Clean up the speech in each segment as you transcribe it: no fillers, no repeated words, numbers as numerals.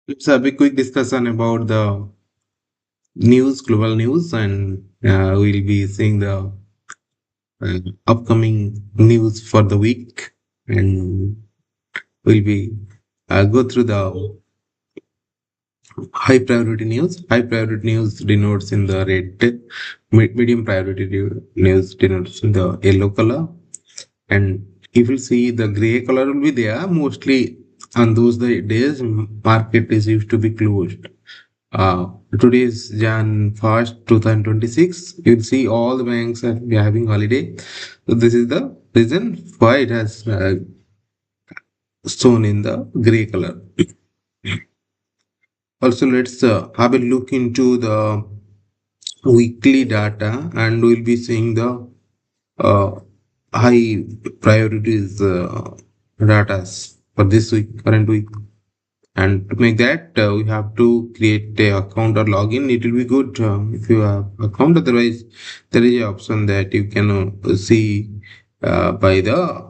Let's have a quick discussion about the news, global news, and we'll be seeing the upcoming news for the week, and we'll be go through the high priority news. High priority news denotes in the red, medium priority news denotes in the yellow color, and if you see the gray color will be there mostly on those days market is used to be closed. Today is Jan 1st, 2026. You'll see all the banks are having holiday. So this is the reason why it has shown in the gray color. Also, let's have a look into the weekly data, and we'll be seeing the uh, high priorities data for this week, current week. And to make that, we have to create a account or login. It will be good if you have account. Otherwise, there is an option that you can see by the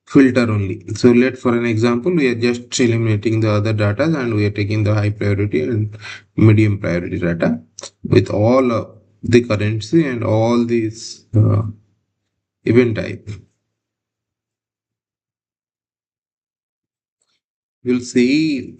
filter only. So let for an example, we are just eliminating the other data and we are taking the high priority and medium priority data with all the currency and all these event type. You'll see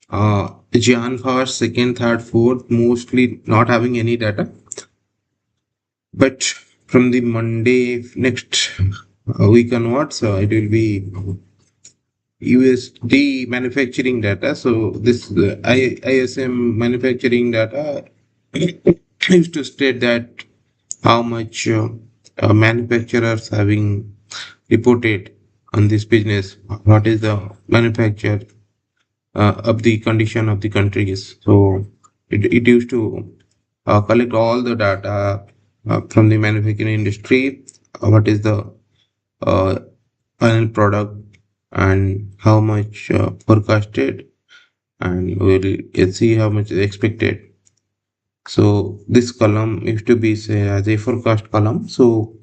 Jan 1st, 2nd, 3rd, 4th, mostly not having any data. But from the Monday next week onwards, it will be USD manufacturing data. So this ISM manufacturing data used to state that how much manufacturers having reported on this business, what is the manufacture of the condition of the countries. So it used to collect all the data from the manufacturing industry, what is the uh, final product and how much forecasted, and we'll see how much is expected. So this column used to be say as a forecast column. So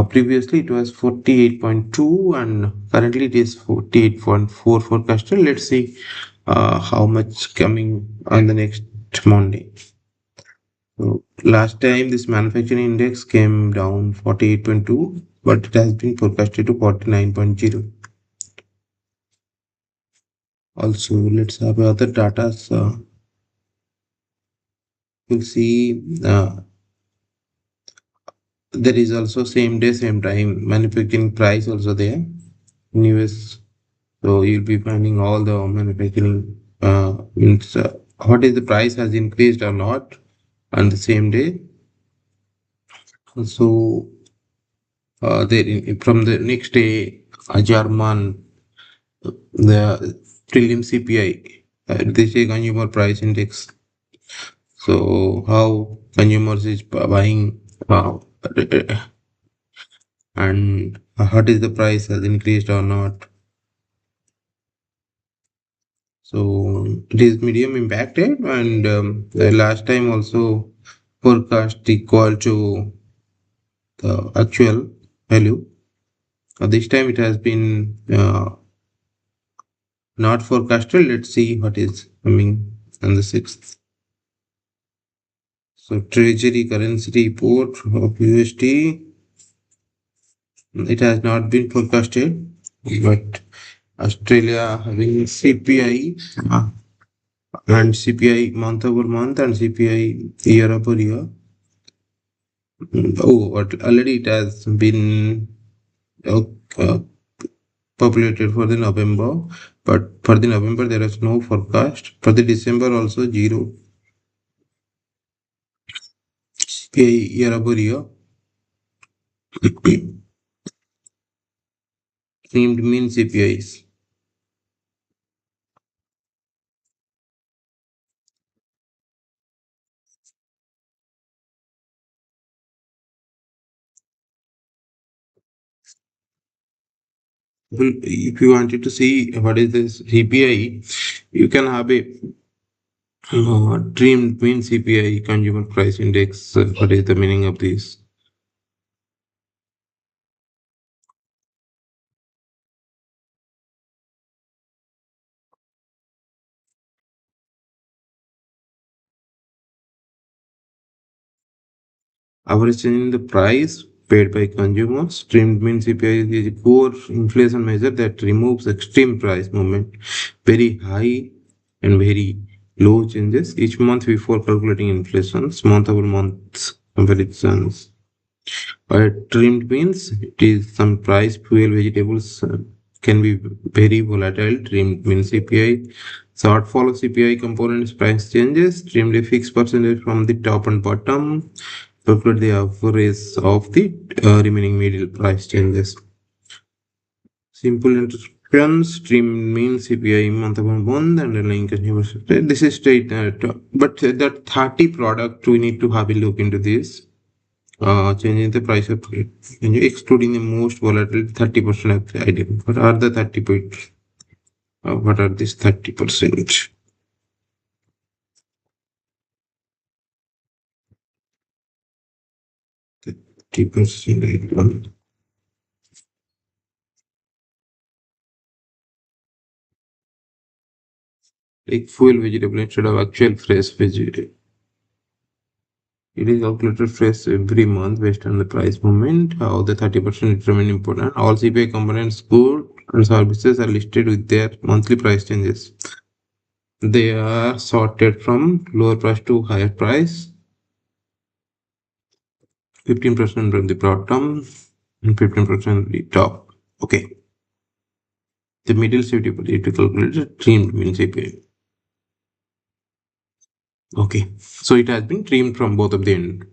previously it was 48.2 and currently it is 48.4 forecasted. Let's see how much coming on the next Monday. So last time this manufacturing index came down 48.2, but it has been forecasted to 49.0. Also, let's have other data. So we'll see there is also same day, same time manufacturing price also there in US. So you'll be finding all the manufacturing means what is the price has increased or not on the same day. So from the next day, German the prelim CPI, this is consumer price index. So how consumers is buying and what is the price has increased or not. So it is medium impacted, and the last time also forecast equal to the actual value. This time it has been not forecasted. Let's see what is coming on the 6th. So treasury currency report of USD, it has not been forecasted, but Australia having CPI and CPI month over month and CPI year over year. Oh, but already it has been uh, uh, populated for the November, but for the November there is no forecast. For the December also zero CPI year over year. Named mean CPIs. Well, if you wanted to see what is this CPI, you can have a dreamed mean CPI consumer price index. What is the meaning of this? Average change in the price paid by consumers. Trimmed mean CPI is a core inflation measure that removes extreme price movement, very high and very low changes each month before calculating inflations, month over month comparisons. Trimmed means it is some price, fuel, vegetables can be very volatile. Trimmed means CPI. Shortfall of CPI components price changes. Trimmed a fixed percentage from the top and bottom. Calculate the average of the remaining middle price changes. Simple instructions. Trim means CPI month over month and underlying consumer sector. This is straight. But that 30 product we need to have a look into this. Changing the price of it, excluding the most volatile 30% of the item. What are the 30%? What are these 30%? 30% item. Like fuel vegetable instead of actual fresh vegetable. It is calculated fresh every month based on the price movement. How the 30% determine important. All CPI components, goods and services are listed with their monthly price changes. They are sorted from lower price to higher price. 15% from the bottom and 15% from the top. Okay. The middle safety budget to calculate the trimmed means API. Okay. So it has been trimmed from both of the end.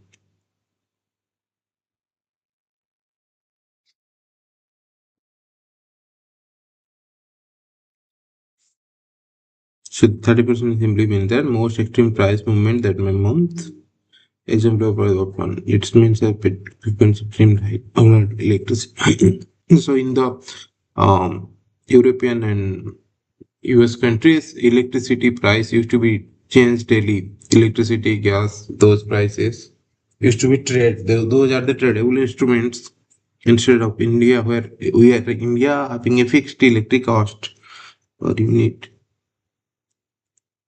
So 30% simply means that most extreme price movement that my month. Example of one. It means that frequency trimmed height of electricity. So in the um, European and US countries, electricity price used to be changed daily. Electricity, gas, those prices used to be trade. Those are the tradable instruments instead of India, where we are India having a fixed electric cost per unit.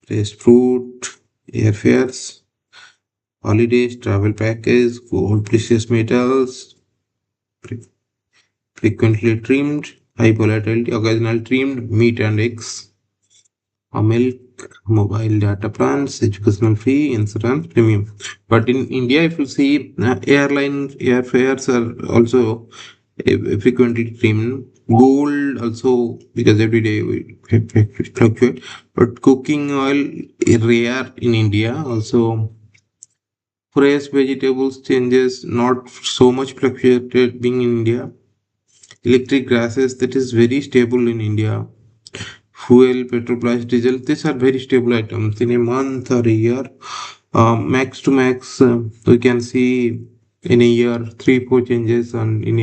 Fresh fruit, airfares, holidays, travel package, gold, precious metals, fre- frequently trimmed, high volatility, occasional trimmed, meat and eggs, milk, mobile data plans, educational fee, insurance, premium. But in India, if you see, airline airfares are also frequently trimmed. Gold also because every day we fluctuate. But cooking oil rare in India. Also, fresh vegetables changes not so much fluctuated being in India. Electric gases that is very stable in India. Fuel, petrol price, diesel, these are very stable items. In a month or a year, max to max, we can see in a year 3 4 changes, and in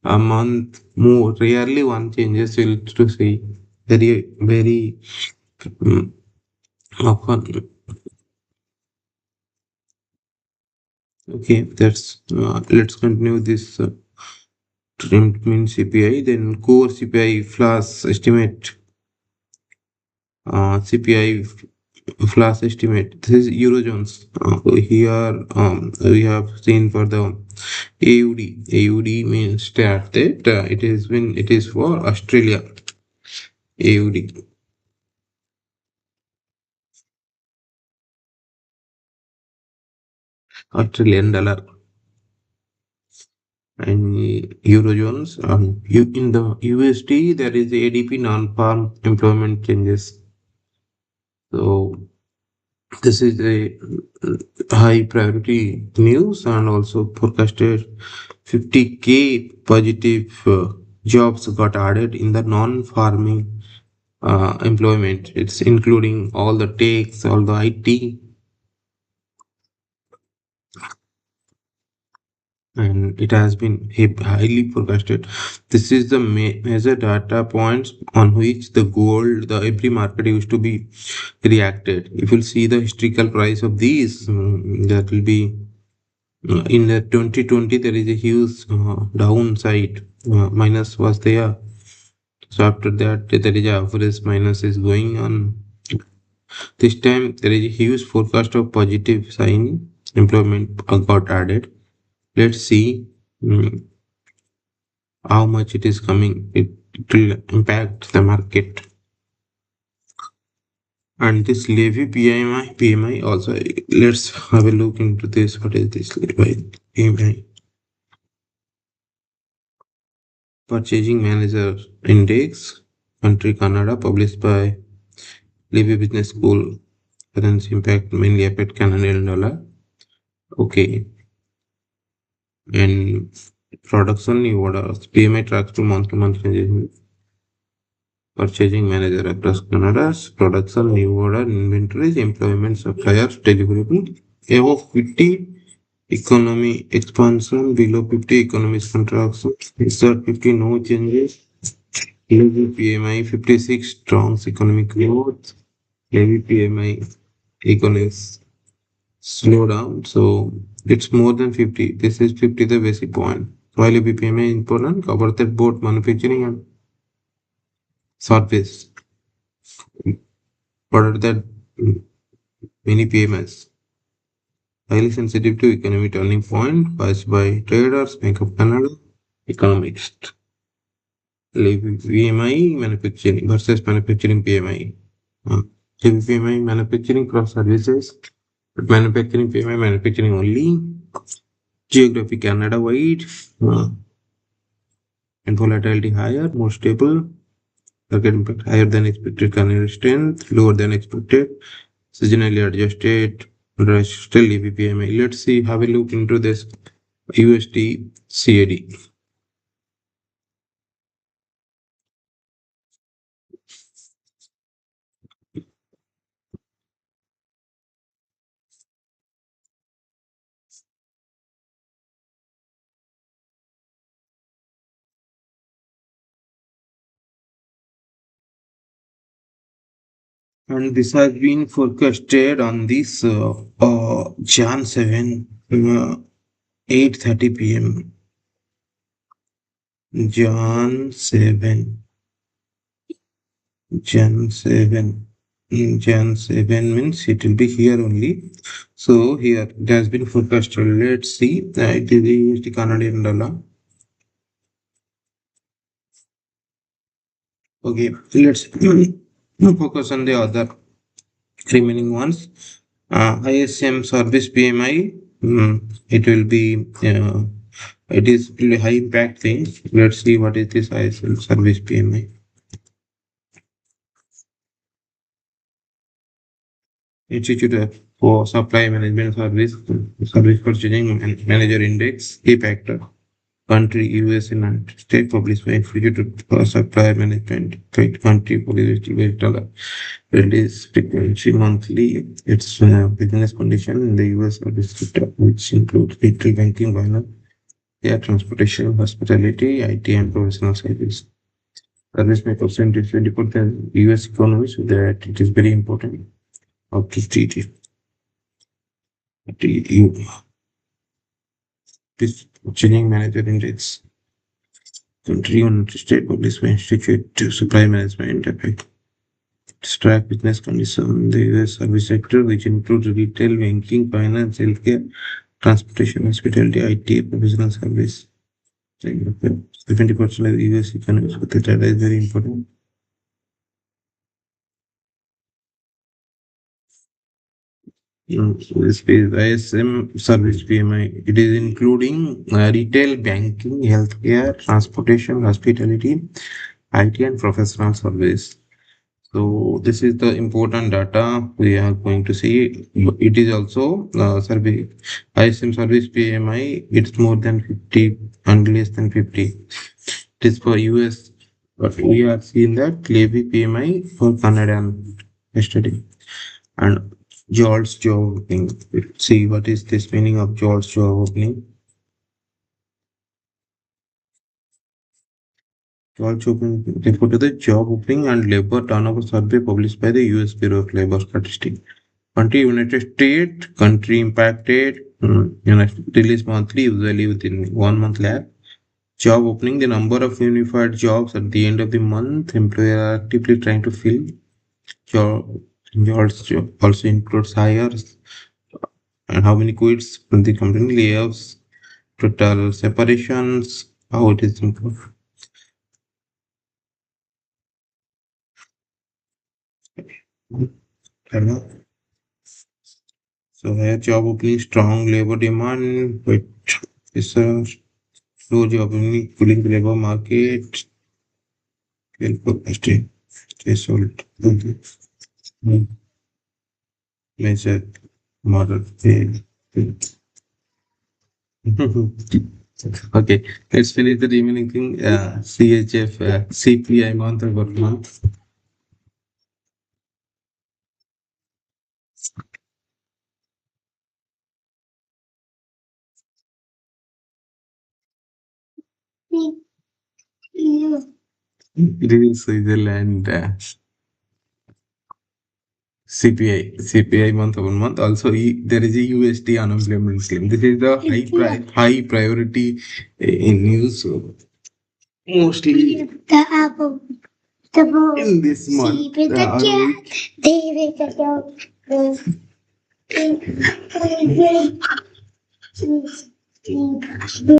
a month more rarely one changes will to see very um, often. Okay, that's let's continue this trimmed mean CPI, then core CPI flash estimate. CPI flash estimate. This is Eurozones. Here we have seen for the AUD. AUD means that it is when it is for Australia. AUD, Australian dollar, and Eurozones. In the USD, there is ADP non-farm employment changes. So this is a high priority news and also forecasted 50K positive jobs got added in the non-farming employment. It's including all the techs, all the IT, and it has been highly forecasted. This is the major data points on which the gold, the every market used to be reacted. If you see the historical price of these, that will be in the 2020 there is a huge downside, minus was there. So after that there is a average minus is going on. This time there is a huge forecast of positive sign. Employment got added. Let's see mm, how much it is coming. It will impact the market. And this levy PMI also. Let's have a look into this. What is this levy PMI? Purchasing Manager Index, country Canada, published by Levy Business School. Currency impact mainly affect Canadian dollar. Okay, and production new orders. PMI tracks to month changes. Purchasing Manager across Canada's production new order inventories, employment suppliers, deliverable. Above 50 economy expansion, below 50 economy contraction. Insert 50 no changes. Levy PMI 56 strong economic growth. Levy PMI economics slow down. So it's more than 50. This is 50 the basic point. While Levy PMI important, cover that both manufacturing and service. What are that many PMIs? Highly sensitive to economic turning point, passed by traders, Bank of Canada, economists. Levy PMI manufacturing versus manufacturing PMI. Levy PMI manufacturing cross services, but manufacturing PMI manufacturing only. Geography Canada wide, and volatility higher, more stable. Target impact higher than expected, Canadian strength, lower than expected, seasonally adjusted, still Levy PMI. Let's see, have a look into this USD CAD. And this has been forecasted on this Jan 7, 8:30 p.m. Jan 7, Jan 7. Jan 7 means it will be here only. So here it has been forecasted. Let's see. It is the USD Canadian dollar. Okay, let's focus on the other remaining ones. ISM service PMI. It will be it is really high impact thing. Let's see what is this ISM service PMI. Institute for Supply Management Service Purchasing Manager Index, key factor. Country US United States published by Institute for Supply Management, country policy US dollar. Release frequency monthly. Its business condition in the US service sector, which includes retail banking, finance, air transportation, hospitality, IT, and professional service. Service may percentage 20% US economy, so that it is very important. Up to TT. This changing manager index. Country United States published by Institute to Supply Management Effect. Track business conditions in the US service sector, which includes retail, banking, finance, healthcare, transportation, hospitality, IT, professional service. 70% of the US economy, so the data is very important. So this is ISM service PMI. It is including retail, banking, healthcare, transportation, hospitality, IT, and professional service. So this is the important data we are going to see. It is also survey ISM service PMI. It's more than 50 and less than 50. It is for US, but we are seeing that Levy PMI for Canadian yesterday and George job opening. See what is this meaning of George job opening? George opening refer to the job opening and labor turnover survey published by the US Bureau of Labor Statistics. Country United States, country impacted, release monthly, usually within 1 month lag. Job opening, the number of unified jobs at the end of the month, employer are actively trying to fill. Job, jobs also includes hires and how many quits from the company layoffs, total separations, how it is improved. I don't know. So here job opening, strong labor demand, but it's a slow job opening, cooling the labor market, stay threshold, measure model pay. Okay, let's finish the remaining thing. CHF, CPI month over month. It is Switzerland. CPI month over month. Also, there is a USD unemployment claim. This is the high priority in news. So mostly in this month. Week.